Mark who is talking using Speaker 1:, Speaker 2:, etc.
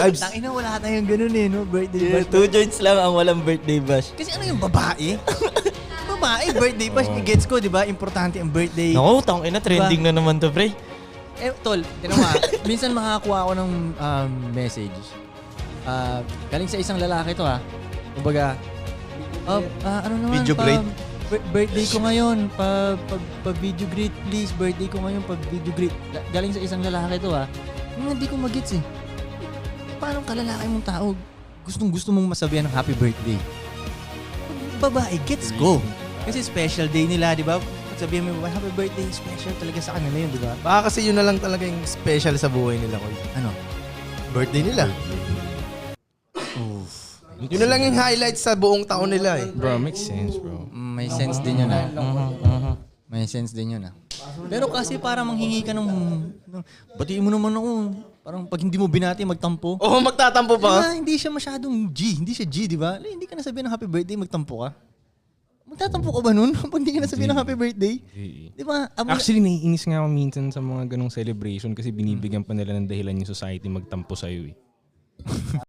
Speaker 1: Ibs.
Speaker 2: Tangina, wala tayong ganun eh, no? Birthday
Speaker 3: Yeah,
Speaker 2: bash.
Speaker 3: 2 joints lang ang walang birthday bash.
Speaker 2: Kasi ano yung babae? Babae, birthday bash. Gets ko, di ba? Importante ang birthday.
Speaker 3: Naku, tangina, trending na naman to, pre.
Speaker 2: Tol, tinan mo minsan makakakuha ako ng message. Galing sa isang lalaki to Kumbaga, ano naman,
Speaker 1: Video greet.
Speaker 2: Birthday ko ngayon, pa-video greet please. Birthday ko ngayon, pa-video greet. Galing sa isang lalaki to Hindi ko magets eh. Paano kalalaki mong tao gustong-gusto mong masabihan ng happy birthday? Babae, gets ko. Kasi special day nila, di ba? Sabihin mo, happy birthday, special talaga sa kanila yun, di ba?
Speaker 1: Baka kasi yun na lang talaga yung special sa buhay nila, Koy.
Speaker 2: Ano?
Speaker 1: Birthday nila. Yun na lang yung highlight sa buong taon nila eh.
Speaker 4: Bro, makes sense, bro.
Speaker 2: May sense din yun May sense din yun Pero kasi para manghingi ka ng batiin mo naman ako. Parang pag hindi mo binati, magtampo.
Speaker 1: Oo, magtatampo pa.
Speaker 2: Diba, hindi siya masyadong G. Hindi siya G, di ba? Hindi ka nasabihin ng happy birthday, magtampo ka. Magtatampo ka ba nun? Pag hindi ka nasabihin ng happy birthday? Di ba?
Speaker 4: Actually, naiinis nga ako minsan sa mga ganong celebration kasi binibigyan pa nila ng dahilan yung society magtampo sa'yo eh.